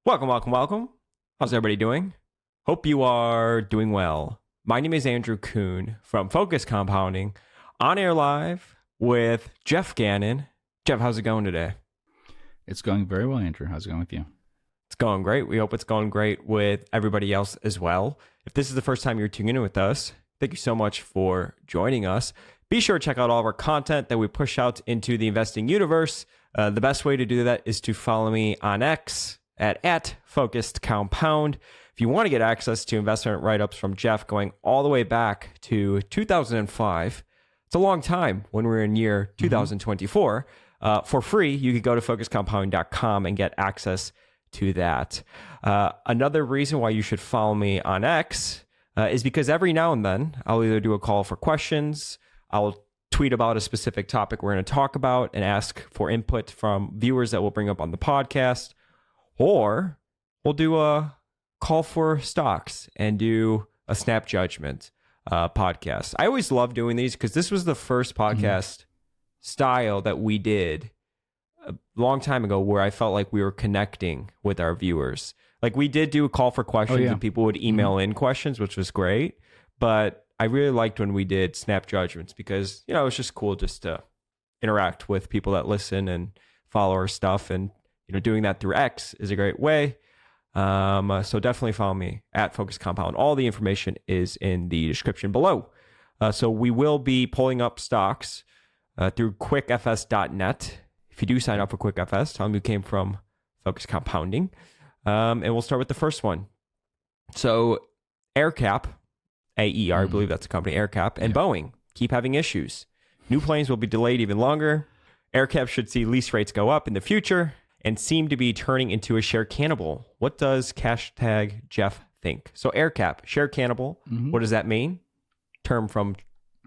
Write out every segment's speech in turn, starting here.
Welcome. How's everybody doing? Hope you are doing well. My name is Andrew Kuhn from Focus Compounding, on air live with Geoff Gannon. Geoff, how's it going today? It's going very well, Andrew. How's it going with you? It's going great. We hope it's going great with everybody else as well. If this is the first time you're tuning in with us, thank you so much for joining us. Be sure to check out all of our content that we push out into the investing universe. The best way to do that is to follow me on X at Focused Compound. If you want to get access to investment write-ups from Geoff going all the way back to 2005, it's a long time when we're in year 2024. For free, you could go to focuscompounding.com and get access to that. Another reason why you should follow me on X is because every now and then I'll either do a call for questions, I'll tweet about a specific topic we're going to talk about and ask for input from viewers that we'll bring up on the podcast, or we'll do a call for stocks and do a snap judgment podcast. I always love doing these because this was the first podcast style that we did a long time ago where I felt like we were connecting with our viewers. Like we did do a call for questions and people would email in questions, which was great. But I really liked when we did snap judgments because, you know, it's just cool just to interact with people that listen and follow our stuff. And, you know, doing that through X is a great way. So definitely follow me at Focus Compound. All the information is in the description below. So we will be pulling up stocks through QuickFS.net. If you do sign up for QuickFS, tell them you came from Focus Compounding. And we'll start with the first one. So AerCap, AER, I believe that's the company, AerCap, and Boeing keep having issues. New planes will be delayed even longer. AerCap should see lease rates go up in the future and seem to be turning into a share cannibal. What does #Geoff think? So AerCap, share cannibal, what does that mean? Term from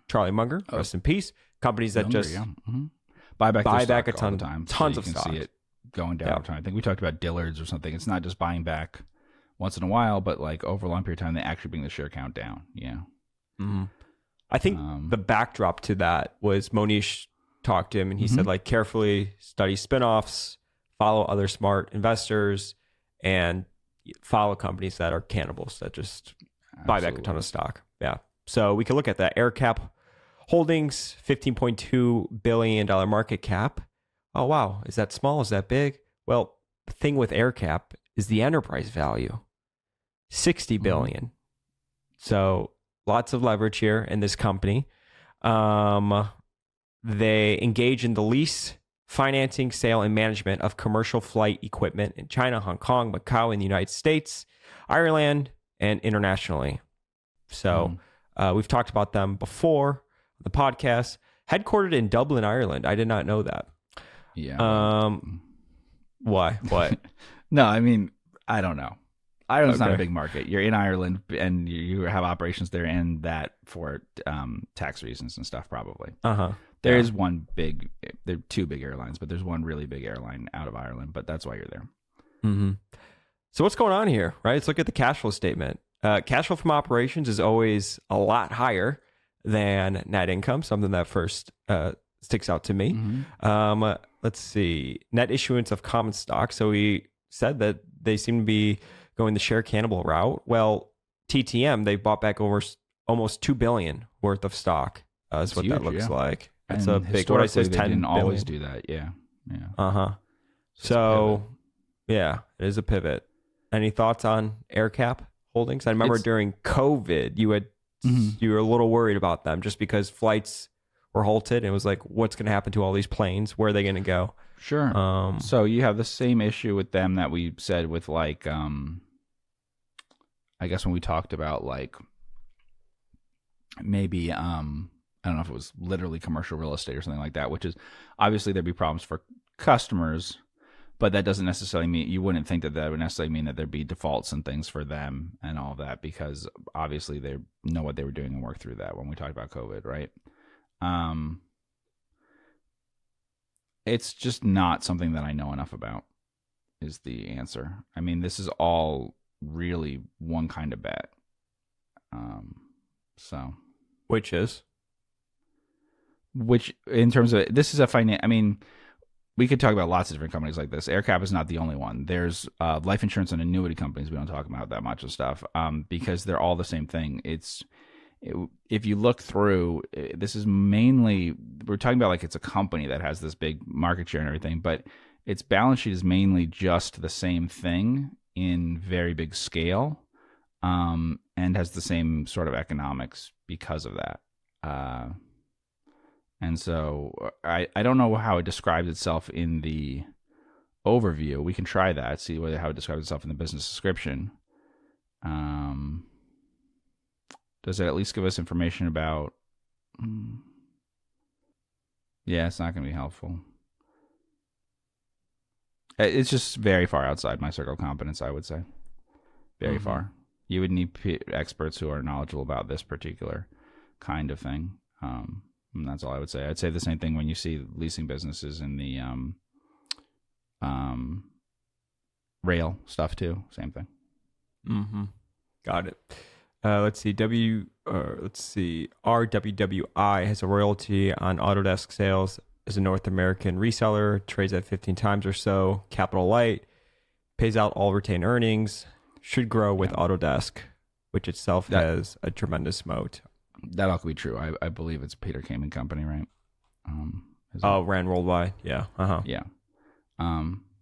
Charlie Munger, rest in peace. Companies that Munger, just buy back a ton, all the time, tons so of you can stock. see it going down over time. I think we talked about Dillard's or something. It's not just buying back once in a while, but like over a long period of time, they actually bring the share count down. Yeah. I think the backdrop to that was Monish talked to him and he said, like, carefully study spinoffs, follow other smart investors, and follow companies that are cannibals that just buy back a ton of stock. Yeah. So we can look at that. AerCap Holdings, $15.2 billion market cap. Oh, wow. Is that small? Is that big? Well, the thing with AerCap is the enterprise value, $60 billion. So lots of leverage here in this company. They engage in the lease, financing, sale, and management of commercial flight equipment in China, Hong Kong, Macau, and the United States, Ireland, and internationally. So we've talked about them before, the podcast. Headquartered in Dublin, Ireland. I did not know that. Yeah. Why? What? No, I mean, I don't know. Ireland's not a big market. You're in Ireland and you have operations there, and that for tax reasons and stuff, probably. There is there are two big airlines, but there's one really big airline out of Ireland, but that's why you're there. So what's going on here, right? Let's look at the cash flow statement. Cash flow from operations is always a lot higher than net income, something that first sticks out to me. Let's see. Net issuance of common stock. So we said that they seem to be going the share cannibal route. Well, TTM, they bought back over almost $2 billion worth of stock. Is what huge, that looks like. It's a big. What I say is 10 didn't billion. Always do that. Yeah. So yeah, it is a pivot. Any thoughts on AerCap Holdings? I remember during COVID, you were a little worried about them just because flights were halted. And it was like, what's going to happen to all these planes? Where are they going to go? Sure. So you have the same issue with them that we said with like, I guess when we talked about like maybe, I don't know if it was literally commercial real estate or something like that, which is obviously there'd be problems for customers, but that doesn't necessarily mean, you wouldn't think that would necessarily mean that there'd be defaults and things for them and all of that, because obviously they know what they were doing and worked through that when we talked about COVID, right? It's just not something that I know enough about is the answer. I mean, this is all really one kind of bet. Which in terms of, this is a finance, I mean, we could talk about lots of different companies like this. AirCap is not the only one. There's life insurance and annuity companies. We don't talk about that much of stuff because they're all the same thing. If you look through, this is mainly, we're talking about like it's a company that has this big market share and everything, but its balance sheet is mainly just the same thing in very big scale, and has the same sort of economics because of that. And so I don't know how it describes itself in the overview. We can try that, see how it describes itself in the business description. Does it at least give us information about... Yeah, it's not going to be helpful. It's just very far outside my circle of competence, I would say. Very far. You would need experts who are knowledgeable about this particular kind of thing. And that's all I would say. I'd say the same thing when you see leasing businesses in the rail stuff too. Same thing. Got it. Let's see. RWWI has a royalty on Autodesk sales as a North American reseller, trades at 15 times or so, capital light, pays out all retained earnings, should grow with Autodesk, which itself has a tremendous moat. That all could be true. I believe it's Peter Kamen Company, right? RWWI. Yeah. Yeah.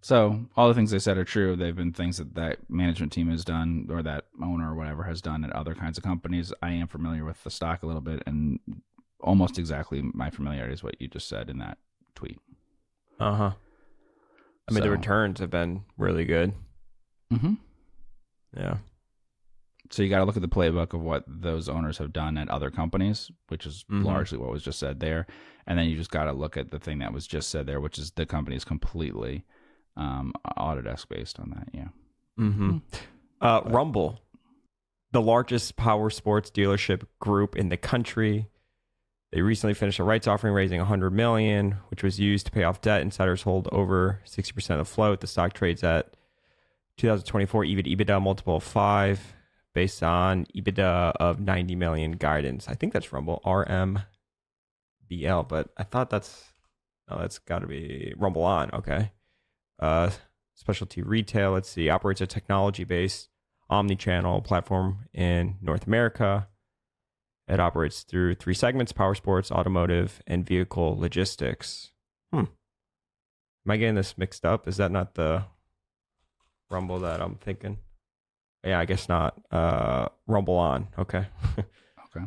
So all the things they said are true. They've been things that management team has done, or that owner or whatever has done at other kinds of companies. I am familiar with the stock a little bit, and almost exactly my familiarity is what you just said in that tweet. I mean, the returns have been really good. Yeah. So you got to look at the playbook of what those owners have done at other companies, which is largely what was just said there. And then you just got to look at the thing that was just said there, which is the company is completely Autodesk based on that. Yeah. Rumble, the largest power sports dealership group in the country. They recently finished a rights offering, raising $100 million, which was used to pay off debt. Insiders hold over 60% of the float. The stock trades at 2024 EBITDA multiple of 5. Based on EBITDA of 90 million guidance. I think that's Rumble, RMBL, but I thought that's got to be Rumble on. Okay. Specialty retail, let's see, operates a technology-based omni-channel platform in North America. It operates through 3 segments: power sports, automotive, and vehicle logistics. Am I getting this mixed up? Is that not the Rumble that I'm thinking? Yeah, I guess not. Rumble on. Okay. Okay.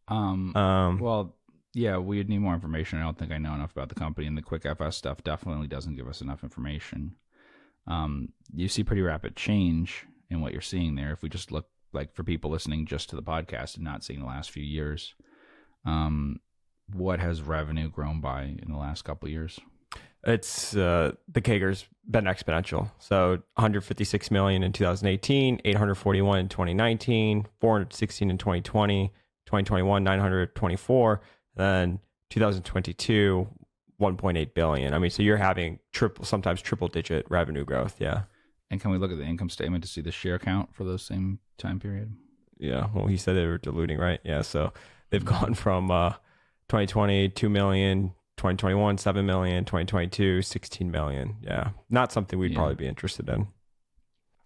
Well, yeah, we'd need more information. I don't think I know enough about the company, and the QuickFS stuff definitely doesn't give us enough information. You see pretty rapid change in what you're seeing there. If we just look, like, for people listening just to the podcast and not seeing the last few years, what has revenue grown by in the last couple of years? It's the CAGR's been exponential. So 156 million in 2018, 841 in 2019, 416 in 2020, 2021 924, then 2022 1.8 billion. I mean, so you're having sometimes triple digit revenue growth. Yeah. And can we look at the income statement to see the share count for those same time period? Yeah. Well, he said they were diluting, right? Yeah. So they've gone from 2020 2 million. 2021, 7 million, 2022, 16 million. Yeah. Not something we'd probably be interested in.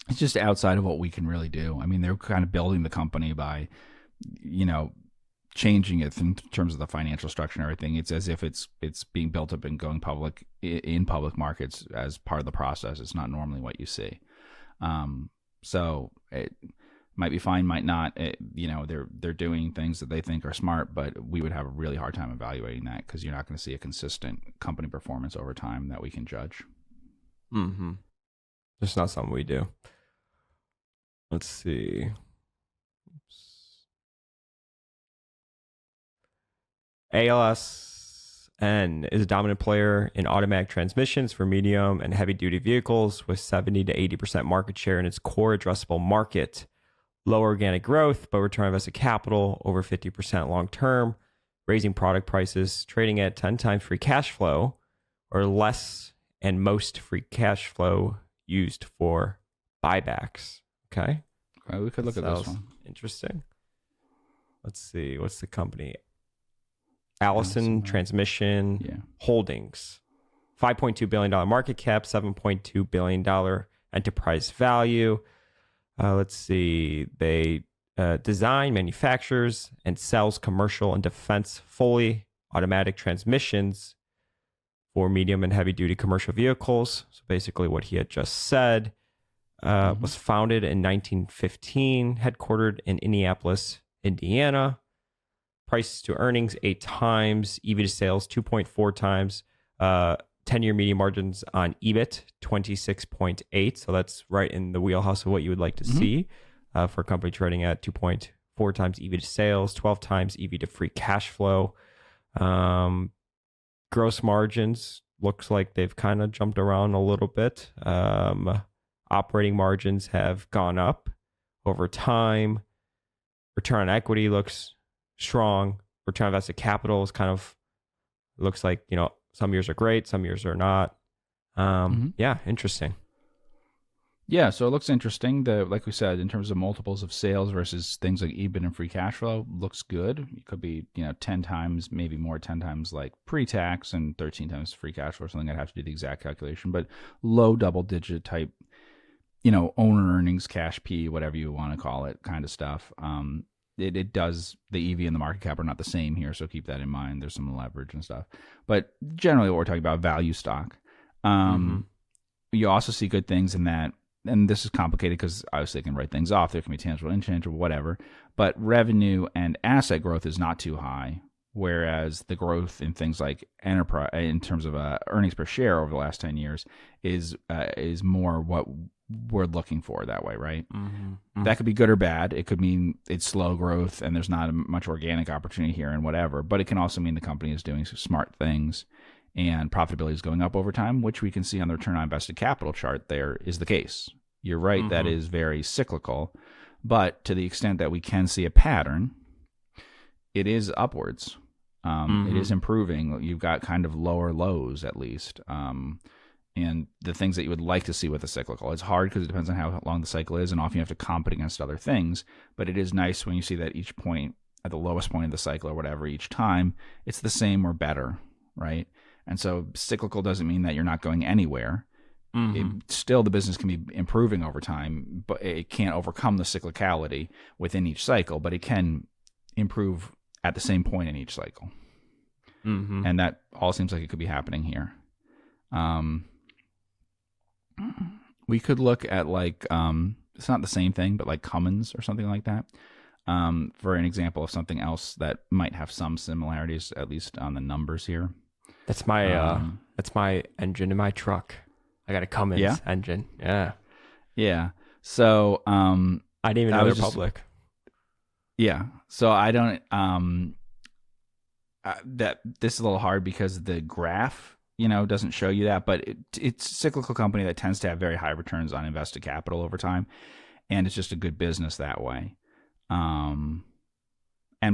It's just outside of what we can really do. I mean, they're kind of building the company by, changing it in terms of the financial structure and everything. It's as if it's being built up and going public in public markets as part of the process. It's not normally what you see. So it might be fine, might not. They're doing things that they think are smart, but we would have a really hard time evaluating that because you're not going to see a consistent company performance over time that we can judge. It's not something we do. Let's see. ALSN is a dominant player in automatic transmissions for medium and heavy duty vehicles with 70 to 80% market share in its core addressable market. Low organic growth, but return on invested capital over 50% long term, raising product prices, trading at 10 times free cash flow or less, and most free cash flow used for buybacks. Okay. We could look at this one. Interesting. Let's see. What's the company? ALSN Transmission Holdings. $5.2 billion market cap, $7.2 billion enterprise value. Let's see. They design, manufactures, and sells commercial and defense fully automatic transmissions for medium and heavy duty commercial vehicles. So basically what he had just said. Was founded in 1915, headquartered in Indianapolis, Indiana. Price to earnings 8 times, EV to sales 2.4 times, 10-year median margins on EBIT 26.8. So that's right in the wheelhouse of what you would like to see for a company trading at 2.4 times EV to sales, 12 times EV to free cash flow. Gross margins looks like they've kind of jumped around a little bit. Operating margins have gone up over time. Return on equity looks strong. Return on invested capital is kind of looks like, some years are great, some years are not. Yeah, interesting. Yeah, so it looks interesting. Like we said, in terms of multiples of sales versus things like EBIT and free cash flow, looks good. It could be 10 times, maybe more, 10 times like pre-tax and 13 times free cash flow or something. I'd have to do the exact calculation, but low double-digit type, owner earnings, cash P, whatever you want to call it, kind of stuff. It does, the EV and the market cap are not the same here, so keep that in mind. There's some leverage and stuff. But generally what we're talking about, value stock. You also see good things in that, and this is complicated because obviously they can write things off. There can be tangible, intangible, whatever. But revenue and asset growth is not too high, whereas the growth in things like enterprise, in terms of earnings per share over the last 10 years, is more what we're looking for that way, right? That could be good or bad. It could mean it's slow growth and there's not much organic opportunity here and whatever, but it can also mean the company is doing smart things and profitability is going up over time, which we can see on the return on invested capital chart there is the case. You're right, that is very cyclical, but to the extent that we can see a pattern, it is upwards. It is improving. You've got kind of lower lows at least. And the things that you would like to see with a cyclical. It's hard because it depends on how long the cycle is, and often you have to comp it against other things. But it is nice when you see that each point, at the lowest point of the cycle or whatever, each time, it's the same or better, right? And so cyclical doesn't mean that you're not going anywhere. Still, the business can be improving over time, but it can't overcome the cyclicality within each cycle, but it can improve at the same point in each cycle. And that all seems like it could be happening here. We could look at like, it's not the same thing, but like Cummins or something like that, for an example of something else that might have some similarities, at least on the numbers here. That's my engine in my truck. I got a Cummins engine. Yeah. So, I didn't even know they're public. Yeah. So I don't, that this is a little hard because the graph, doesn't show you that, but it's a cyclical company that tends to have very high returns on invested capital over time. And it's just a good business that way. And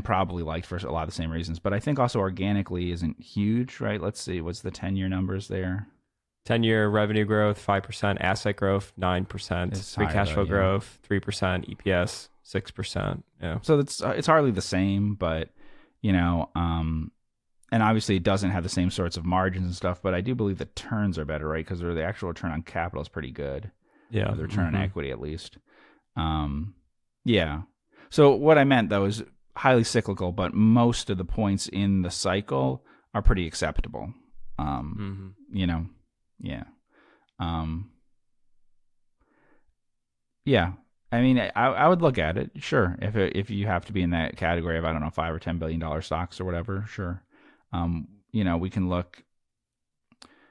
probably liked for a lot of the same reasons, but I think also organically isn't huge, right? Let's see. What's the 10-year numbers there? 10-year revenue growth, 5%, asset growth, 9%, free cash flow growth, 3%, EPS, 6%. Yeah. So it's hardly the same, but, and obviously it doesn't have the same sorts of margins and stuff, but I do believe the turns are better, right? Because the actual return on capital is pretty good. Yeah. The return on equity, at least. Yeah. So what I meant, though, is highly cyclical, but most of the points in the cycle are pretty acceptable. Yeah. Yeah. I mean, I would look at it, sure. If you have to be in that category of, I don't know, $5 or $10 billion stocks or whatever, sure. We can look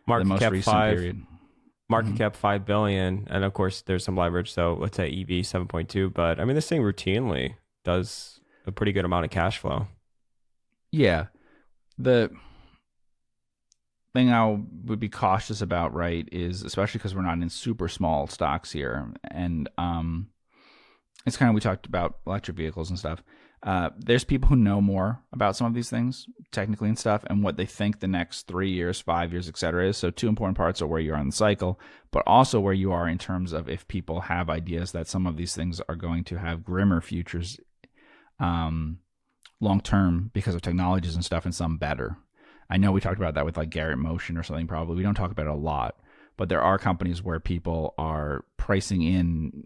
market the most cap recent period. Market cap $5 billion, and of course there's some leverage. So let's say EV 7.2, but I mean this thing routinely does a pretty good amount of cash flow. Yeah, the thing I would be cautious about, right, is especially because we're not in super small stocks here, and it's kind of, we talked about electric vehicles and stuff. There's people who know more about some of these things technically and stuff, and what they think the next 3 years, 5 years, etc. is. So two important parts are where you are in the cycle, but also where you are in terms of if people have ideas that some of these things are going to have grimmer futures long term because of technologies and stuff, and some better. I know we talked about that with like Garrett Motion or something. Probably we don't talk about it a lot, but there are companies where people are pricing in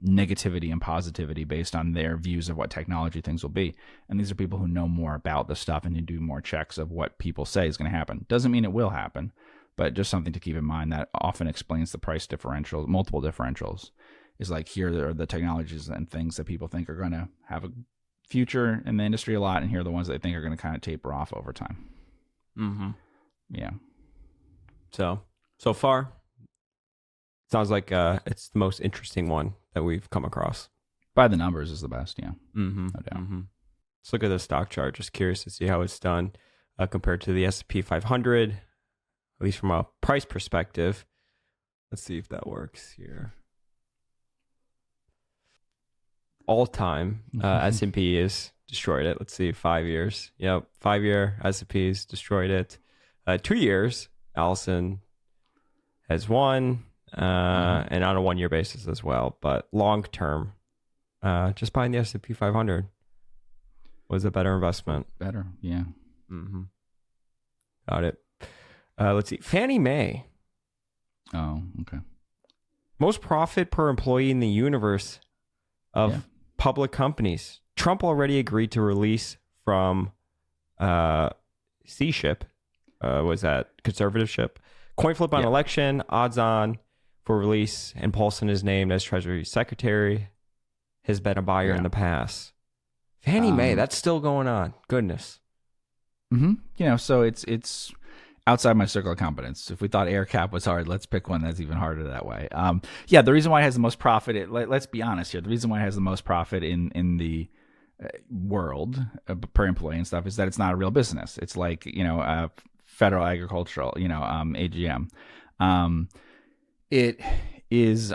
negativity and positivity based on their views of what technology things will be. And these are people who know more about the stuff and who do more checks of what people say is going to happen. Doesn't mean it will happen, but just something to keep in mind that often explains the price differential, multiple differentials. Is like, here are the technologies and things that people think are going to have a future in the industry a lot, and here are the ones that they think are going to kind of taper off over time. Mm-hmm. Yeah. So far, sounds like it's the most interesting one that we've come across. By the numbers is the best, yeah. Mm-hmm. No doubt. Mm-hmm. Let's look at the stock chart. Just curious to see how it's done compared to the S&P 500, at least from a price perspective. Let's see if that works here. All-time S&P is destroyed it. Let's see, 5 years. Yep, 5-year S&P's destroyed it. 2 years, ALSN has won, and on a 1-year basis as well. But long-term, just buying the S&P 500 was a better investment. Better, yeah. Mm-hmm. Got it. Let's see, Fannie Mae. Oh, okay. Most profit per employee in the universe of public companies. Trump already agreed to release from C-ship. Was that conservative ship? Coin flip on election, odds on for release, and Paulson is named as Treasury Secretary. Has been a buyer in the past. Fannie Mae, that's still going on. Goodness. Mm-hmm. You know, so it's outside my circle of competence. If we thought AirCap was hard, let's pick one that's even harder that way. The reason why it has the most profit, let's be honest here, the reason why it has the most profit in the world per employee and stuff is that it's not a real business. It's like, federal agricultural, AGM. It is,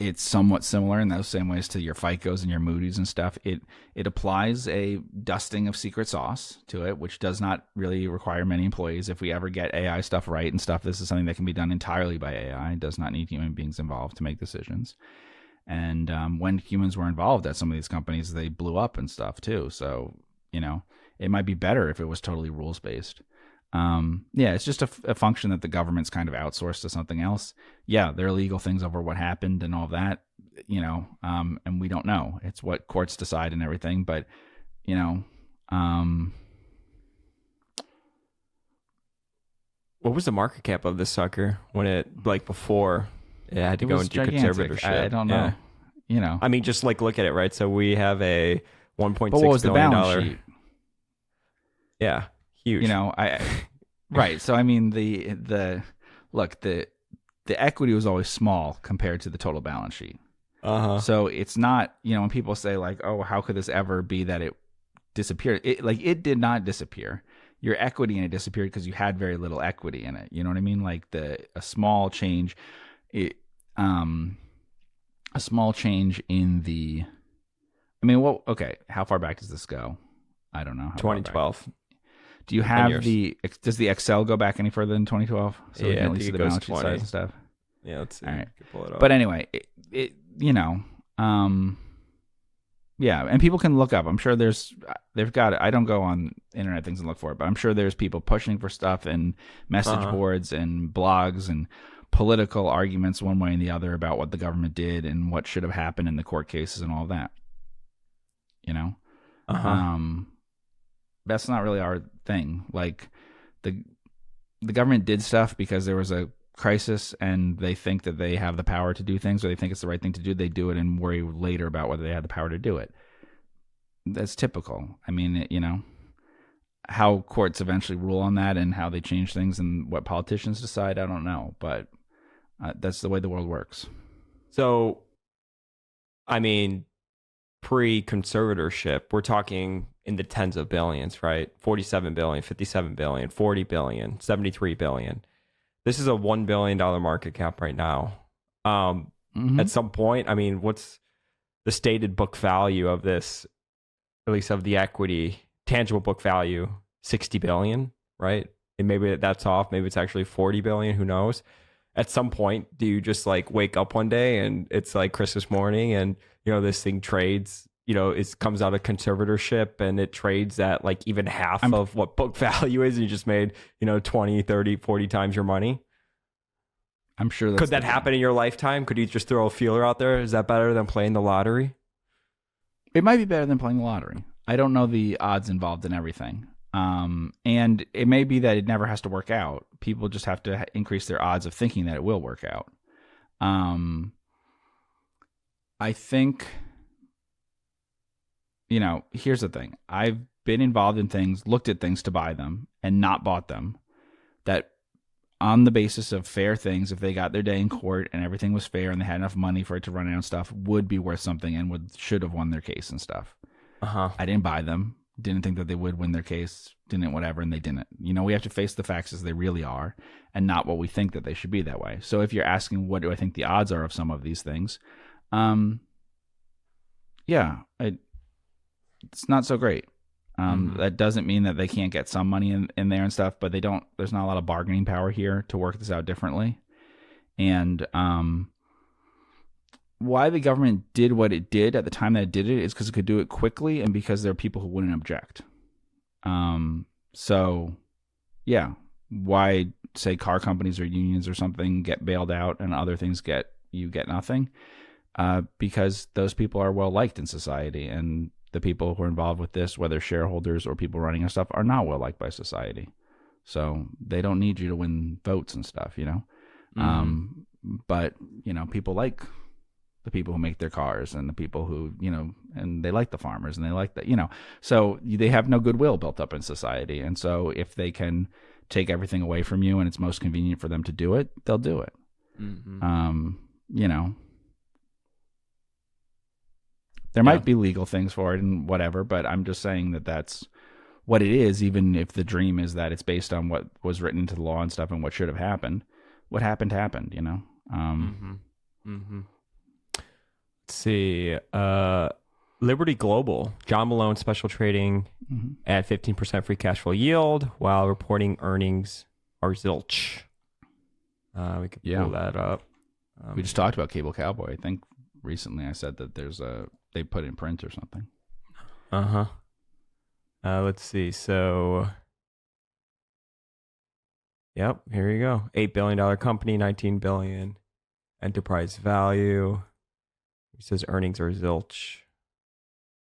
it's somewhat similar in those same ways to your FICOs and your Moody's and stuff. It applies a dusting of secret sauce to it, which does not really require many employees. If we ever get AI stuff right and stuff, this is something that can be done entirely by AI. It does not need human beings involved to make decisions. And when humans were involved at some of these companies, they blew up and stuff too. So, it might be better if it was totally rules-based. It's just a function that the government's kind of outsourced to something else. Yeah, there are legal things over what happened and all that, and we don't know. It's what courts decide and everything, but, what was the market cap of this sucker when it, before it had to go into gigantic. conservatorship? I don't know. I mean, just look at it, right? So we have a $1.6 but what was the billion balance sheet? Yeah. Huge. Right. So I mean, the equity was always small compared to the total balance sheet. So it's not, when people say like, oh, how could this ever be that it disappeared? It did not disappear. Your equity in it disappeared because you had very little equity in it. You know what I mean? Like a small change, in the. I mean, how far back does this go? I don't know. 2012. Do you have does the Excel go back any further than 2012? So we can at least see the balance sheet 20. size and stuff. Yeah, let's see. All right. Pull it up. But anyway, and people can look up. I'm sure they've got it. I don't go on internet things and look for it, but I'm sure there's people pushing for stuff and message boards and blogs and political arguments one way and the other about what the government did and what should have happened in the court cases and all that. That's not really our thing. Like the government did stuff because there was a crisis and they think that they have the power to do things, or they think it's the right thing to do. They do it and worry later about whether they had the power to do it. That's typical. I mean, how courts eventually rule on that and how they change things and what politicians decide, I don't know. But that's the way the world works. So, I mean, pre-conservatorship, we're talking in the tens of billions, right? 47 billion, 57 billion, 40 billion, 73 billion. This is a $1 billion market cap right now. At some point, I mean, what's the stated book value of this, at least of the equity, tangible book value? 60 billion, right? And maybe that's off. Maybe it's actually 40 billion. Who knows? At some point, do you just wake up one day and it's like Christmas morning and, this thing trades, it comes out of conservatorship and it trades at like even half of what book value is. And you just made, 20, 30, 40 times your money. I'm sure Could that happen in your lifetime? Could you just throw a feeler out there? Is that better than playing the lottery? It might be better than playing the lottery. I don't know the odds involved in everything. And it may be that it never has to work out. People just have to increase their odds of thinking that it will work out. I think, here's the thing. I've been involved in things, looked at things to buy them and not bought them, that on the basis of fair things, if they got their day in court and everything was fair and they had enough money for it to run out and stuff, would be worth something and should have won their case and stuff. I didn't buy them. Didn't think that they would win their case, didn't whatever, and they didn't. We have to face the facts as they really are and not what we think that they should be that way. So if you're asking what do I think the odds are of some of these things, it's not so great. That doesn't mean that they can't get some money in there and stuff, but there's not a lot of bargaining power here to work this out differently. And why the government did what it did at the time that it did it is because it could do it quickly and because there are people who wouldn't object. So, yeah, why say car companies or unions or something get bailed out and other things get nothing? Because those people are well liked in society, and the people who are involved with this, whether shareholders or people running and stuff, are not well liked by society. So they don't need you to win votes and stuff, But people like the people who make their cars and the people who, and they like the farmers and they like that, so they have no goodwill built up in society. And so if they can take everything away from you and it's most convenient for them to do it, they'll do it. There might be legal things for it and whatever, but I'm just saying that that's what it is, even if the dream is that it's based on what was written into the law and stuff and what should have happened. What happened, Let's see. Liberty Global, John Malone Special Trading at 15% free cash flow yield while reporting earnings are zilch. We could pull that up. We just talked about Cable Cowboy. I think recently I said that they put in print or something. Let's see. So, yep, here you go. $8 billion company, $19 billion enterprise value. He says earnings are zilch.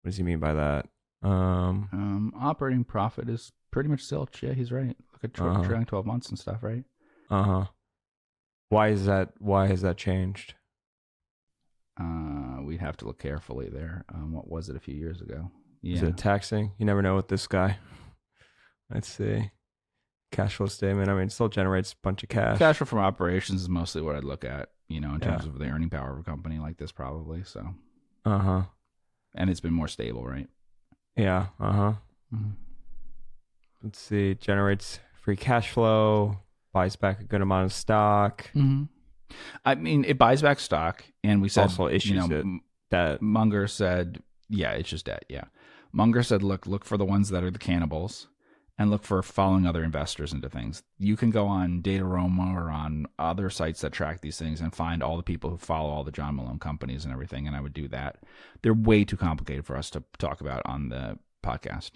What does he mean by that? Operating profit is pretty much zilch. Yeah, he's right. Look at trailing 12 months and stuff, right? Why is that? Why has that changed? We'd have to look carefully there. What was it a few years ago? Yeah. Is it taxing? You never know with this guy. Let's see. Cash flow statement. I mean, it still generates a bunch of cash. Cash flow from operations is mostly what I'd look at, in terms of the earning power of a company like this, probably. So. And it's been more stable, right? Yeah. Let's see. Generates free cash flow. Buys back a good amount of stock. I mean, it buys back stock, and we said also issues debt. Munger said, yeah, it's just debt. Yeah, Munger said, look for the ones that are the cannibals, and look for following other investors into things. You can go on Dataroma or on other sites that track these things and find all the people who follow all the John Malone companies and everything. And I would do that. They're way too complicated for us to talk about on the podcast.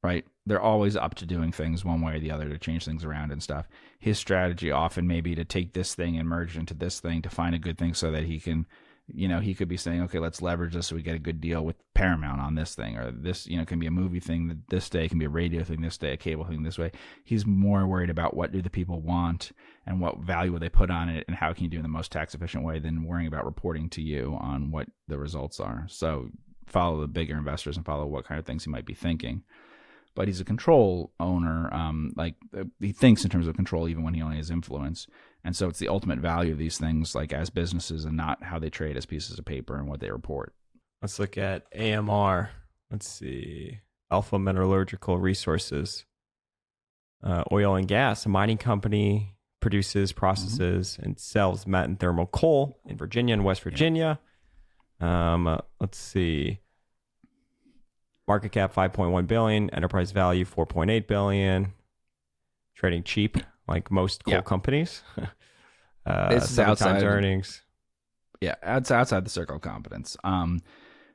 Right? They're always up to doing things one way or the other to change things around and stuff. His strategy often may be to take this thing and merge into this thing to find a good thing so that he can, he could be saying, okay, let's leverage this so we get a good deal with Paramount on this thing, or this, can be a movie thing this day, can be a radio thing this day, a cable thing this way. He's more worried about what do the people want and what value will they put on it and how can you do it in the most tax efficient way than worrying about reporting to you on what the results are. So follow the bigger investors and follow what kind of things he might be thinking. But he's a control owner. He thinks in terms of control even when he only has influence. And so it's the ultimate value of these things, like as businesses, and not how they trade as pieces of paper and what they report. Let's look at AMR. Let's see. Alpha Metallurgical Resources. Oil and gas. A mining company produces, processes, and sells met and thermal coal in Virginia and West Virginia. Let's see. Market cap $5.1 billion, enterprise value $4.8 billion. Trading cheap, like most coal companies. It's 7 times earnings. Yeah, it's outside the circle of competence.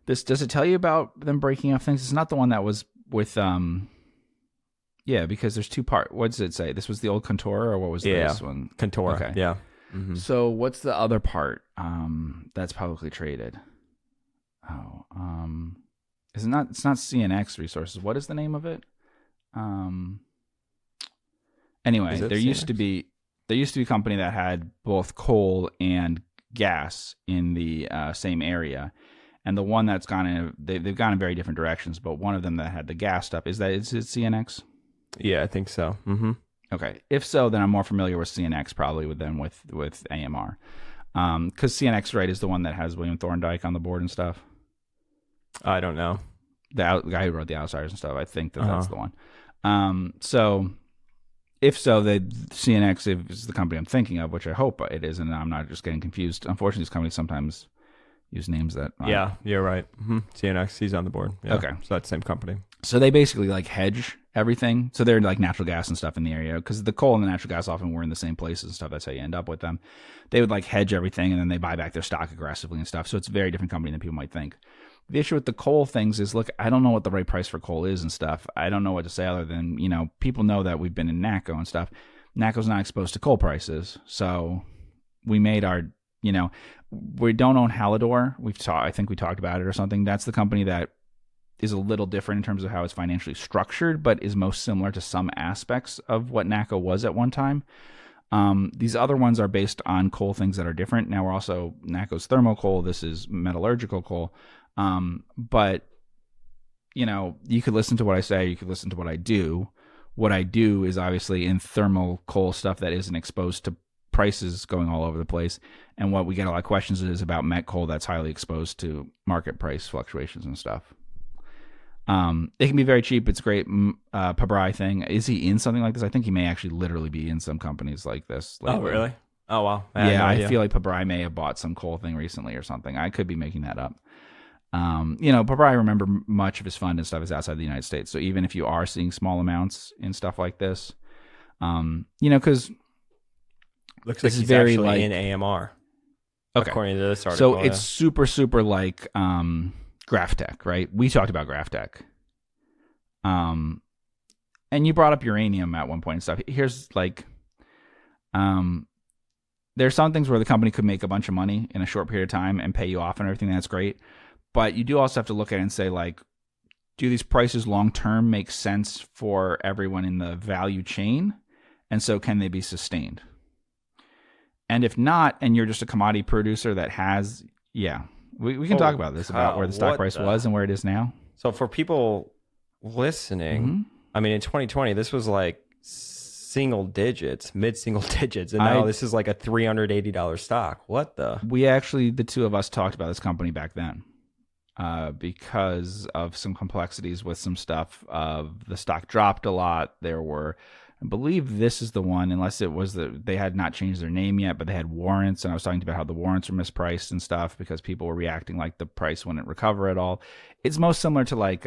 Does it tell you about them breaking off things? It's not the one that was with yeah, because there's two part. What does it say? This was the old Contora, or what was this one? Contora. Okay. Yeah. So what's the other part that's publicly traded? Oh, it's not CNX Resources. What is the name of it? Anyway, there used to be a company that had both coal and gas in the same area, and the one that's gone in they've gone in very different directions. But one of them that had the gas stuff is it CNX? Yeah, I think so. Okay, if so, then I'm more familiar with CNX probably with AMR, because CNX, right, is the one that has William Thorndike on the board and stuff. I don't know. The guy who wrote the Outsiders and stuff. I think that's the one. So if so, the CNX is the company I'm thinking of, which I hope it is, and I'm not just getting confused. Unfortunately, these companies sometimes use names that yeah, you're right. CNX, he's on the board. Yeah. Okay, so that's the same company. So they basically like hedge everything. So they're like natural gas and stuff in the area, because the coal and the natural gas often were in the same places and stuff. That's how you end up with them. They would like hedge everything, and then they buy back their stock aggressively and stuff. So it's a very different company than people might think. The issue with the coal things is, look, I don't know what the right price for coal is and stuff. I don't know what to say other than, people know that we've been in NACO and stuff. NACO's not exposed to coal prices. So we made our, we don't own Hallador. I think we talked about it or something. That's the company that is a little different in terms of how it's financially structured, but is most similar to some aspects of what NACO was at one time. These other ones are based on coal things that are different. Now we're also, NACO's thermal coal. This is metallurgical coal. But you could listen to what I say, you could listen to what I do. What I do is obviously in thermal coal stuff that isn't exposed to prices going all over the place. And what we get a lot of questions is about met coal that's highly exposed to market price fluctuations and stuff. It can be very cheap. It's great. Pabrai thing. Is he in something like this? I think he may actually literally be in some companies like this lately. Oh, really? Oh, wow. I feel like Pabrai may have bought some coal thing recently or something. I could be making that up. Pabrai, remember, much of his fund and stuff is outside the United States. So even if you are seeing small amounts in stuff like this, because looks like he's very actually in AMR. Okay. According to this article. So it's super, super like GraphTech, right? We talked about GraphTech. And you brought up uranium at one point and stuff. Here's like, there's some things where the company could make a bunch of money in a short period of time and pay you off and everything. That's great. But you do also have to look at it and say, like, do these prices long-term make sense for everyone in the value chain? And so can they be sustained? And if not, and you're just a commodity producer that has, we can talk about this, about where the stock price was and where it is now. So for people listening, I mean, in 2020, this was like mid-single digits. And now this is like a $380 stock. What the? We actually, the two of us talked about this company back then. Because of some complexities with some stuff. The stock dropped a lot. There were, I believe this is the one, unless it was they had not changed their name yet, but they had warrants, and I was talking about how the warrants were mispriced and stuff because people were reacting like the price wouldn't recover at all. It's most similar to like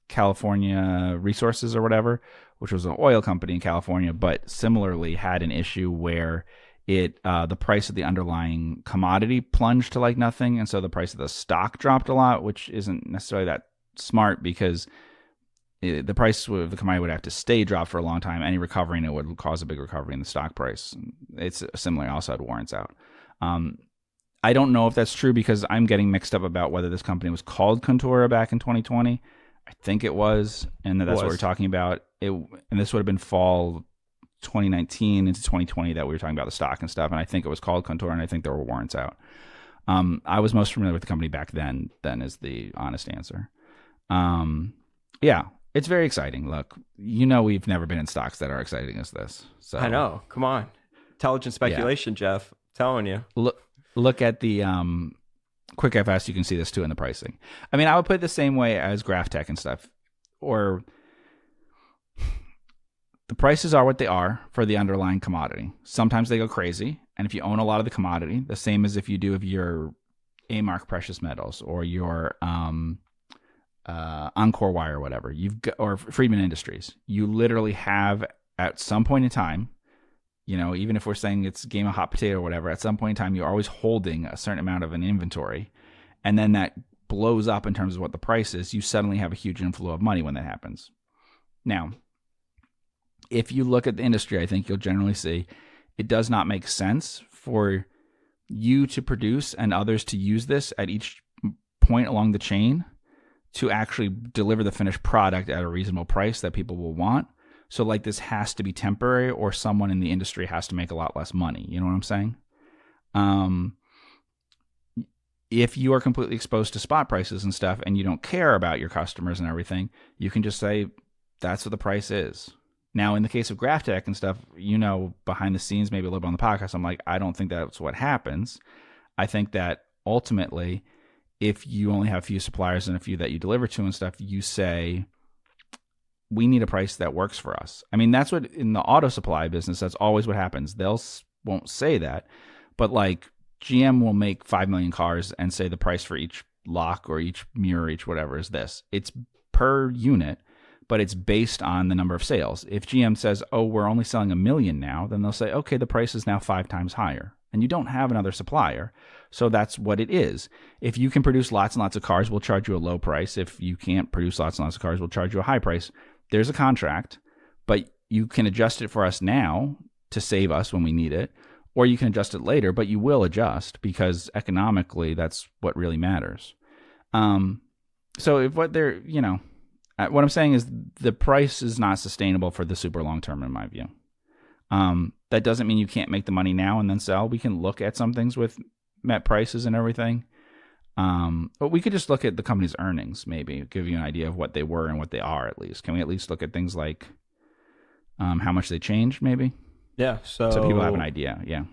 California Resources or whatever, which was an oil company in California, but similarly had an issue where the price of the underlying commodity plunged to like nothing, and so the price of the stock dropped a lot, which isn't necessarily that smart because the price of the commodity would have to stay dropped for a long time. Any recovery in it would cause a big recovery in the stock price. It's similar. Also had warrants out. I don't know if that's true because I'm getting mixed up about whether this company was called Contora back in 2020. I think it was, and that's what we're talking about. And this would have been fall 2019 into 2020 that we were talking about the stock and stuff, and I think it was called Contour, and I think there were warrants out. I was most familiar with the company back then is the honest answer. It's very exciting. Look, we've never been in stocks that are exciting as this. So I know. Come on. Intelligent speculation, Geoff. I'm telling you. Look at the QuickFS. You can see this too in the pricing. I mean, I would put it the same way as GraphTech and stuff, or the prices are what they are for the underlying commodity. Sometimes they go crazy. And if you own a lot of the commodity, the same as if you do of your AMR precious metals or your Encore Wire or whatever, or Friedman Industries, you literally have at some point in time, even if we're saying it's game of hot potato or whatever, at some point in time, you're always holding a certain amount of an inventory. And then that blows up in terms of what the price is, you suddenly have a huge inflow of money when that happens. Now, if you look at the industry, I think you'll generally see it does not make sense for you to produce and others to use this at each point along the chain to actually deliver the finished product at a reasonable price that people will want. So like this has to be temporary, or someone in the industry has to make a lot less money. You know what I'm saying? If you are completely exposed to spot prices and stuff and you don't care about your customers and everything, you can just say that's what the price is. Now, in the case of Graph Tech and stuff, behind the scenes, maybe a little bit on the podcast, I'm like, I don't think that's what happens. I think that ultimately, if you only have a few suppliers and a few that you deliver to and stuff, you say, we need a price that works for us. I mean, that's what in the auto supply business, that's always what happens. Won't say that, but like GM will make 5 million cars and say the price for each lock or each mirror, each whatever is this. It's per unit, but it's based on the number of sales. If GM says, oh, we're only selling 1 million now, then they'll say, okay, the price is now 5 times higher. And you don't have another supplier. So that's what it is. If you can produce lots and lots of cars, we'll charge you a low price. If you can't produce lots and lots of cars, we'll charge you a high price. There's a contract, but you can adjust it for us now to save us when we need it, or you can adjust it later, but you will adjust because economically that's what really matters. So if what I'm saying is the price is not sustainable for the super long term in my view. That doesn't mean you can't make the money now and then sell. We can look at some things with met prices and everything. But we could just look at the company's earnings, maybe give you an idea of what they were and what they are at least. Can we at least look at things like how much they changed, maybe? Yeah. So people have an idea. Yeah.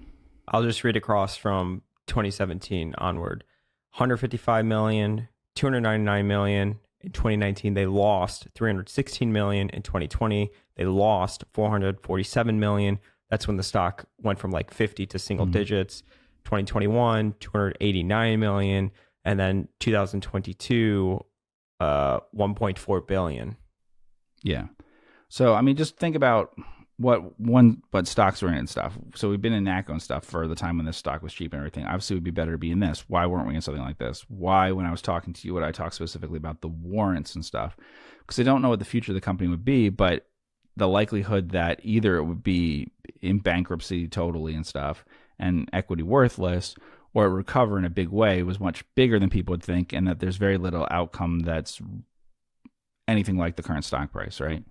I'll just read across from 2017 onward. 155 million, 299 million. In 2019, they lost 316 million. In 2020, they lost 447 million. That's when the stock went from like 50 to single digits. 2021, 289 million. And then 2022, 1.4 billion. Yeah. So, I mean, just think about what stocks were in and stuff. So we've been in NACO and stuff for the time when this stock was cheap and everything. Obviously, it would be better to be in this. Why weren't we in something like this? Why, when I was talking to you, would I talk specifically about the warrants and stuff? Because I don't know what the future of the company would be, but the likelihood that either it would be in bankruptcy totally and stuff and equity worthless, or recover in a big way was much bigger than people would think, and that there's very little outcome that's anything like the current stock price, right?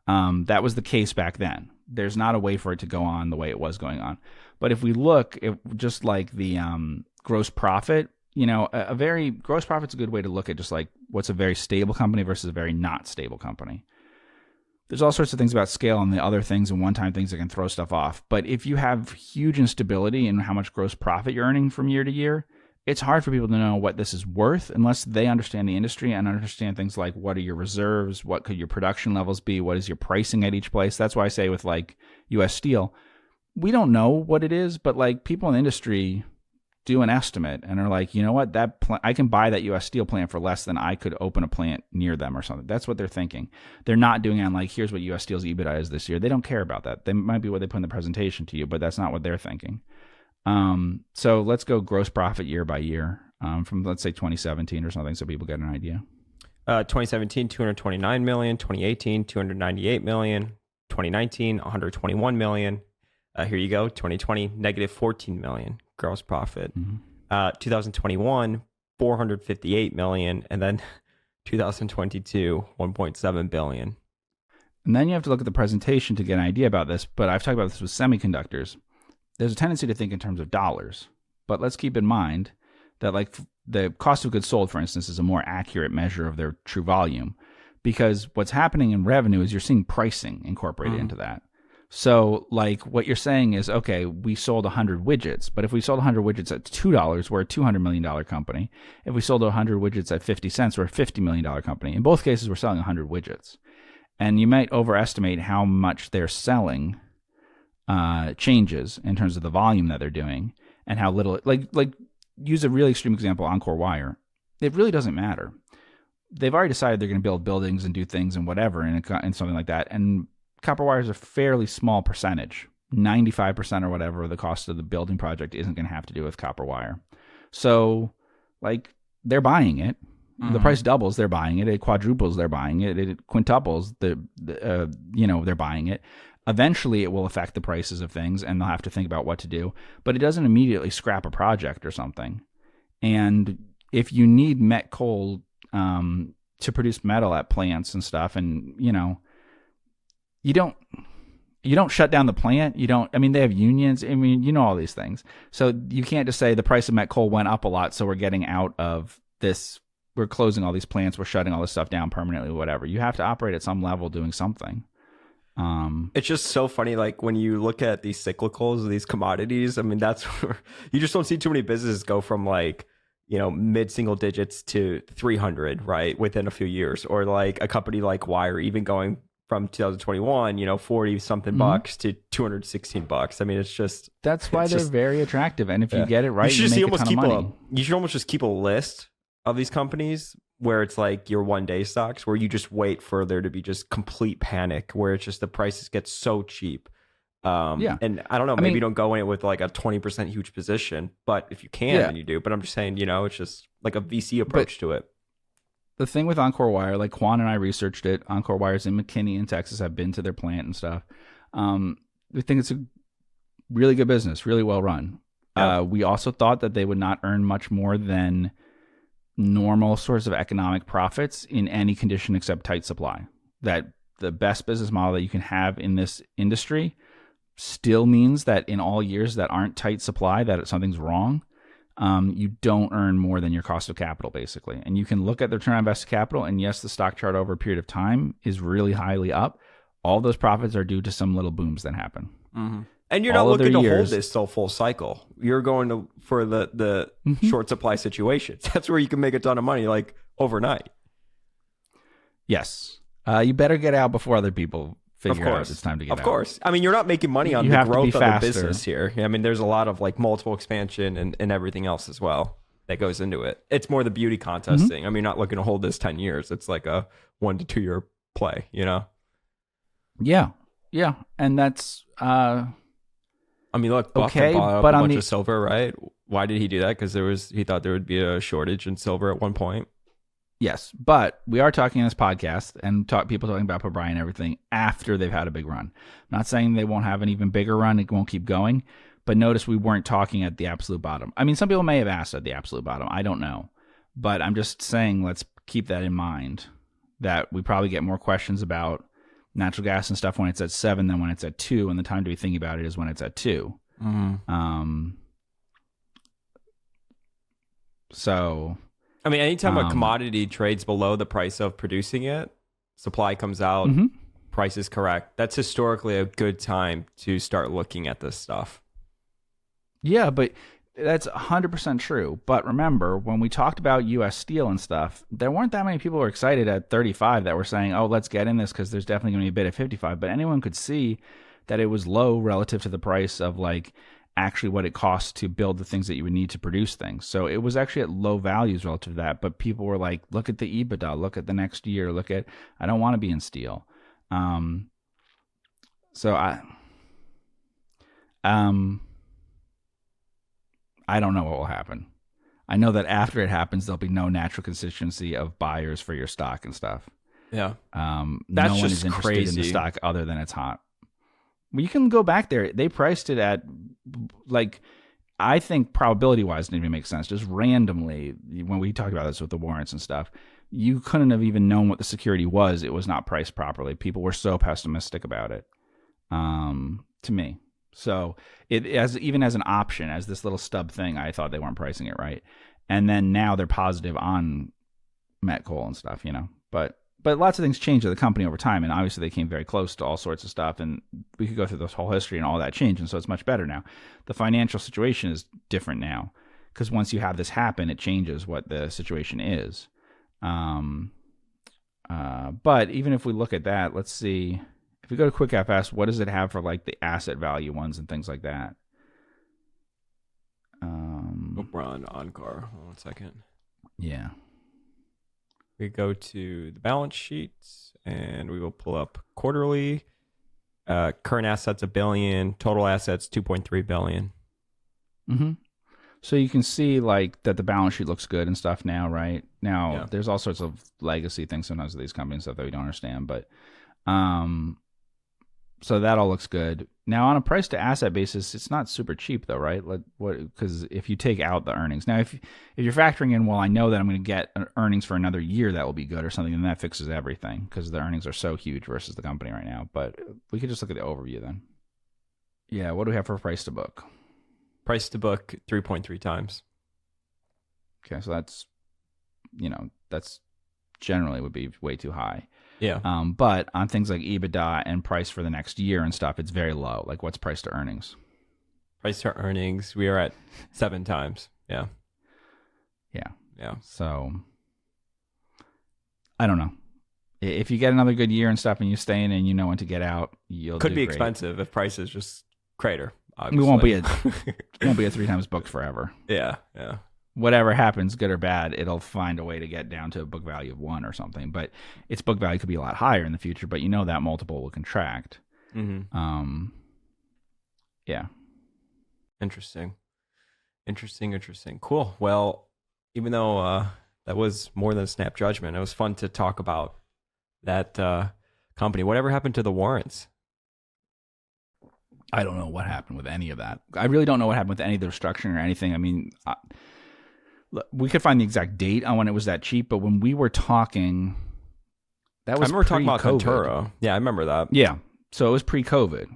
That was the case back then. There's not a way for it to go on the way it was going on. But if we look at just like the gross profit, gross profit's a good way to look at just like what's a very stable company versus a very not stable company. There's all sorts of things about scale and the other things and one-time things that can throw stuff off. But if you have huge instability in how much gross profit you're earning from year to year, it's hard for people to know what this is worth unless they understand the industry and understand things like what are your reserves, what could your production levels be, what is your pricing at each place. That's why I say with like U.S. Steel, we don't know what it is, but like people in the industry do an estimate and are like, you know what, I can buy that U.S. Steel plant for less than I could open a plant near them or something. That's what they're thinking. They're not doing it on like, here's what U.S. Steel's EBITDA is this year. They don't care about that. They might be what they put in the presentation to you, but that's not what they're thinking. So let's go gross profit year by year from, let's say, 2017 or something so people get an idea. 2017, 229 million. 2018, 298 million. 2019, 121 million. Here you go. 2020, negative 14 million gross profit. 2021, 458 million. And then 2022, 1.7 billion. And then you have to look at the presentation to get an idea about this. But I've talked about this with semiconductors. There's a tendency to think in terms of dollars. But let's keep in mind that like the cost of goods sold, for instance, is a more accurate measure of their true volume. Because what's happening in revenue is you're seeing pricing incorporated into that. So like what you're saying is, okay, we sold 100 widgets, but if we sold 100 widgets at $2, we're a $200 million company. If we sold 100 widgets at 50 cents, we're a $50 million company. In both cases, we're selling 100 widgets. And you might overestimate how much they're selling changes in terms of the volume that they're doing and how little, like use a really extreme example, Encore Wire. It really doesn't matter. They've already decided they're going to build buildings and do things and whatever and something like that. And copper wire is a fairly small percentage. 95% or whatever of the cost of the building project isn't going to have to do with copper wire. So like they're buying it. The price doubles, they're buying it. It quadruples, they're buying it. It quintuples, they're buying it. Eventually, it will affect the prices of things, and they'll have to think about what to do. But it doesn't immediately scrap a project or something. And if you need met coal to produce metal at plants and stuff, and you don't shut down the plant. They have unions. All these things. So you can't just say the price of met coal went up a lot, so we're getting out of this. We're closing all these plants. We're shutting all this stuff down permanently, whatever. You have to operate at some level doing something. It's just so funny. Like when you look at these cyclicals, these commodities, that's where you just don't see too many businesses go from like, mid single digits to 300, right, within a few years, or like a company like Wire even going from 2021, 40 something bucks to 216 bucks. It's just, that's why they're very attractive. And if you get it right, you make a ton of money. You should almost just keep a list of these companies where it's like your 1 day stocks, where you just wait for there to be just complete panic, where it's just the prices get so cheap. And I don't know, maybe you don't go in it with like a 20% huge position, but if you can, then you do. But I'm just saying, it's just like a VC approach to it. The thing with Encore Wire, like Quan and I researched it. Encore Wire's in McKinney in Texas. I've been to their plant and stuff. We think it's a really good business, really well run. Yeah. We also thought that they would not earn much more than normal sorts of economic profits in any condition except tight supply. That the best business model that you can have in this industry still means that in all years that aren't tight supply, that something's wrong. You don't earn more than your cost of capital, basically. And you can look at the return on invested capital, and yes, the stock chart over a period of time is really highly up. All those profits are due to some little booms that happen. Mm-hmm. And you're not looking to hold this till full cycle. You're going for the short supply situations. That's where you can make a ton of money, like overnight. Yes. You better get out before other people figure out it's time to get out. Of course. You're not making money on the growth of the business here. There's a lot of like multiple expansion and everything else as well that goes into it. It's more the beauty contest thing. You're not looking to hold this 10 years. It's like a 1 to 2 year play, Yeah. Yeah. And that's... look, Buffett bought up a bunch of silver, right? Why did he do that? Because he thought there would be a shortage in silver at one point. Yes, but we are talking on this podcast and people talking about O'Brien and everything after they've had a big run. I'm not saying they won't have an even bigger run, it won't keep going, but notice we weren't talking at the absolute bottom. Some people may have asked at the absolute bottom. I don't know. But I'm just saying let's keep that in mind, that we probably get more questions about natural gas and stuff when it's at 7 than when it's at 2, and the time to be thinking about it is when it's at 2. Mm-hmm. Anytime a commodity trades below the price of producing it, supply comes out, price is correct. That's historically a good time to start looking at this stuff. Yeah, but that's 100% true. But remember, when we talked about U.S. Steel and stuff, there weren't that many people who were excited at 35 that were saying, oh, let's get in this because there's definitely going to be a bid at 55. But anyone could see that it was low relative to the price of like actually what it costs to build the things that you would need to produce things. So it was actually at low values relative to that. But people were like, look at the EBITDA, look at the next year, I don't want to be in steel. I don't know what will happen. I know that after it happens, there'll be no natural consistency of buyers for your stock and stuff. Yeah. That's no one is interested crazy. In the stock other than it's hot. Well, you can go back there. They priced it at, like, I think probability-wise didn't even make sense. Just randomly, when we talked about this with the warrants and stuff, you couldn't have even known what the security was. It was not priced properly. People were so pessimistic about it, to me. So even as an option, as this little stub thing, I thought they weren't pricing it right. And then now they're positive on met coal and stuff, But lots of things changed at the company over time, and obviously they came very close to all sorts of stuff, and we could go through this whole history and all that changed, and so it's much better now. The financial situation is different now, because once you have this happen, it changes what the situation is. But even if we look at that, let's see. If we go to QuickFS, what does it have for like the asset value ones and things like that? We're on Encore. Hold on 1 second. Yeah. We go to the balance sheets and we will pull up quarterly. Current assets $1 billion, total assets $2.3 billion. Mm-hmm. So you can see like that the balance sheet looks good and stuff now, right? Now Yeah. there's all sorts of legacy things sometimes with these companies stuff that we don't understand, but so that all looks good. Now on a price to asset basis, it's not super cheap though, right? Like what? Because if you take out the earnings, now if you're factoring in, well, I know that I'm going to get earnings for another year that will be good or something, then that fixes everything because the earnings are so huge versus the company right now. But we could just look at the overview then. Yeah, what do we have for price to book? Price to book 3.3 times. Okay, so that's generally would be way too high. Yeah. But on things like EBITDA and price for the next year and stuff, it's very low. Like what's price to earnings? Price to earnings, we are at 7 times. Yeah. Yeah. Yeah. So I don't know. If you get another good year and stuff and you stay in and you know when to get out, you'll Could do be great. expensive if prices just crater. We Obviously. won't be a 3 times booked forever. Yeah. Yeah. Whatever happens, good or bad, it'll find a way to get down to a book value of 1 or something. But its book value could be a lot higher in the future, but that multiple will contract. Mm-hmm. Yeah. Interesting. Cool. Well, even though that was more than a snap judgment, it was fun to talk about that company. Whatever happened to the warrants? I don't know what happened with any of that. I really don't know what happened with any of the restructuring or anything. I mean, we could find the exact date on when it was that cheap, but when we were talking, that was I remember talking about pre-COVID. Ventura. Yeah, I remember that. Yeah. So it was pre-COVID,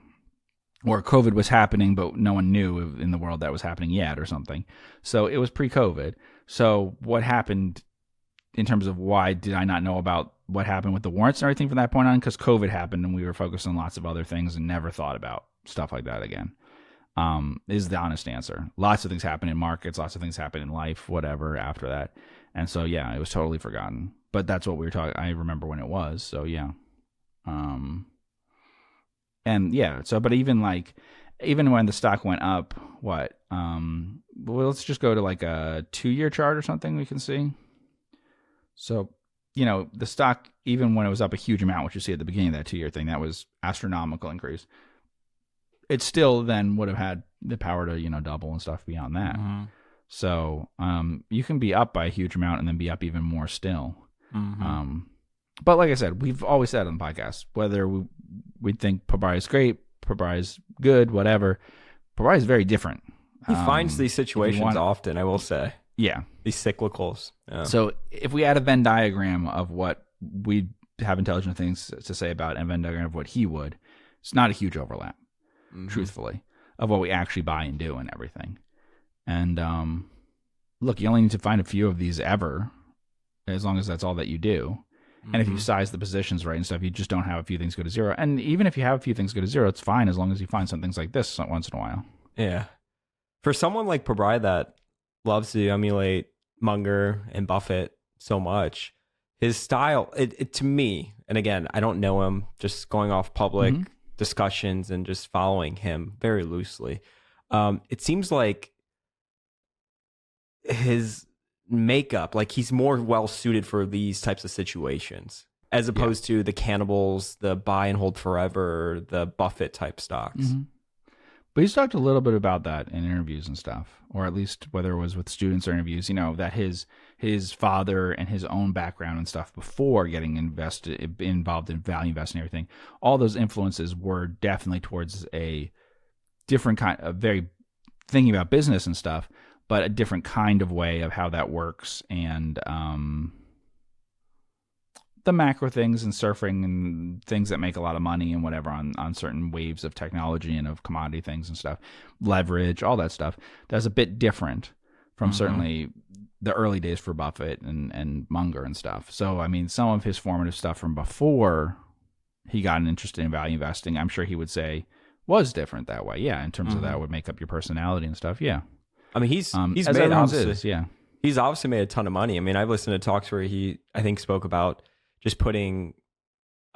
or COVID was happening, but no one knew in the world that was happening yet or something. So it was pre-COVID. So what happened in terms of why did I not know about what happened with the warrants and everything from that point on? Because COVID happened and we were focused on lots of other things and never thought about stuff like that again. Is the honest answer. Lots of things happen in markets, lots of things happen in life, whatever after that. And so, yeah, it was totally forgotten. But that's what we were talking. I remember when it was. So, yeah. And yeah, so, but even when the stock went up, well, let's just go to like a 2-year chart or something we can see. So, the stock, even when it was up a huge amount, which you see at the beginning of that 2-year thing, that was astronomical increase. It still then would have had the power to, double and stuff beyond that. Mm-hmm. So you can be up by a huge amount and then be up even more still. Mm-hmm. But like I said, we've always said on the podcast, whether we think Pabari is great, Pabari is good, whatever, Pabari is very different. He finds these situations often, I will say. Yeah. These cyclicals. Yeah. So if we had a Venn diagram of what we have intelligent things to say about and a Venn diagram of what he would, it's not a huge overlap. Mm-hmm. Truthfully, of what we actually buy and do and everything. And look, you only need to find a few of these ever, as long as that's all that you do. Mm-hmm. And if you size the positions right and stuff, you just don't have a few things go to zero. And even if you have a few things go to zero, it's fine as long as you find some things like this once in a while. Yeah. For someone like Pabari that loves to emulate Munger and Buffett so much, his style, it to me, and again, I don't know him, just going off public discussions and just following him very loosely, it seems like his makeup, like he's more well suited for these types of situations as opposed to the cannibals, the buy and hold forever, the Buffett type stocks. Mm-hmm. But he's talked a little bit about that in interviews and stuff, or at least whether it was with students or interviews, that his father and his own background and stuff before getting involved in value investing and everything, all those influences were definitely towards a different kind of very thinking about business and stuff, but a different kind of way of how that works. And the macro things and surfing and things that make a lot of money and whatever on certain waves of technology and of commodity things and stuff, leverage, all that stuff. That's a bit different from certainly the early days for Buffett and Munger and stuff. So, I mean, some of his formative stuff from before he got interested in value investing, I'm sure he would say was different that way. Yeah, in terms of that would make up your personality and stuff. Yeah. I mean, he's made obviously, he's obviously made a ton of money. I mean, I've listened to talks where he, I think, spoke about just putting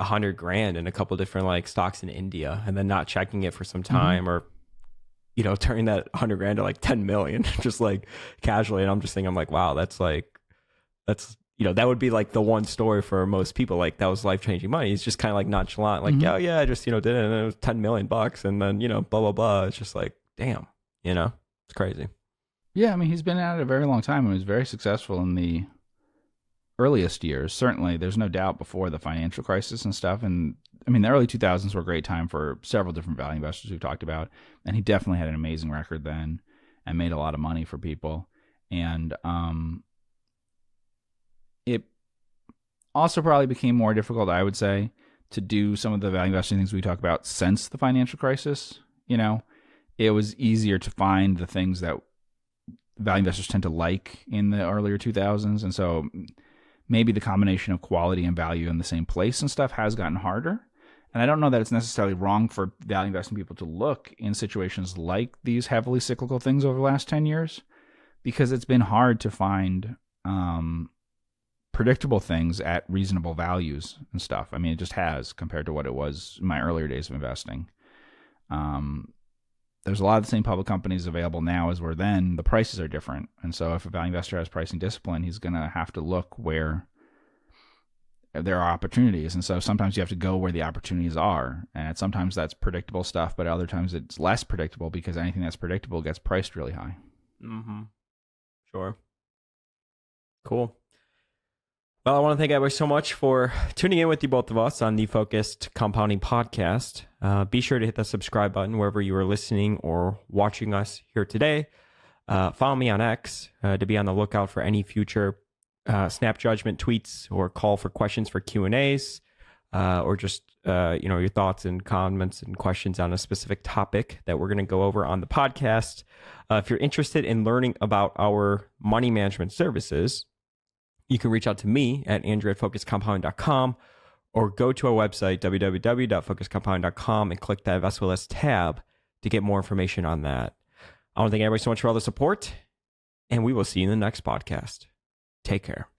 $100,000 in a couple different like stocks in India and then not checking it for some time or, turning that $100,000 to like 10 million, just like casually. And I'm just thinking, I'm like, wow, that would be like the one story for most people. Like that was life-changing money. He's just kind of like nonchalant, like, oh yeah, I just, did it and it was $10 million and then, blah, blah, blah. It's just like, damn, it's crazy. Yeah, I mean, he's been at it a very long time and was very successful in the earliest years. Certainly, there's no doubt before the financial crisis and stuff. And I mean, the early 2000s were a great time for several different value investors we've talked about. And he definitely had an amazing record then and made a lot of money for people. And it also probably became more difficult, I would say, to do some of the value investing things we talk about since the financial crisis. You know, it was easier to find the things that value investors tend to like in the earlier 2000s. And so maybe the combination of quality and value in the same place and stuff has gotten harder. And I don't know that it's necessarily wrong for value investing people to look in situations like these heavily cyclical things over the last 10 years, because it's been hard to find predictable things at reasonable values and stuff. I mean, it just has compared to what it was in my earlier days of investing. There's a lot of the same public companies available now as were then. The prices are different. And so if a value investor has pricing discipline, he's going to have to look where there are opportunities. And so sometimes you have to go where the opportunities are. And sometimes that's predictable stuff, but other times it's less predictable because anything that's predictable gets priced really high. Mm-hmm. Sure. Cool. Well, I want to thank everybody so much for tuning in with you, both of us, on the Focused Compounding Podcast. Be sure to hit the subscribe button wherever you are listening or watching us here today. Follow me on X to be on the lookout for any future snap judgment tweets or call for questions for Q&As, or just your thoughts and comments and questions on a specific topic that we're going to go over on the podcast. If you're interested in learning about our money management services, you can reach out to me at andrew@focusedcompounding.com or go to our website, www.focusedcompounding.com, and click that Invest With Us tab to get more information on that. I want to thank everybody so much for all the support, and we will see you in the next podcast. Take care.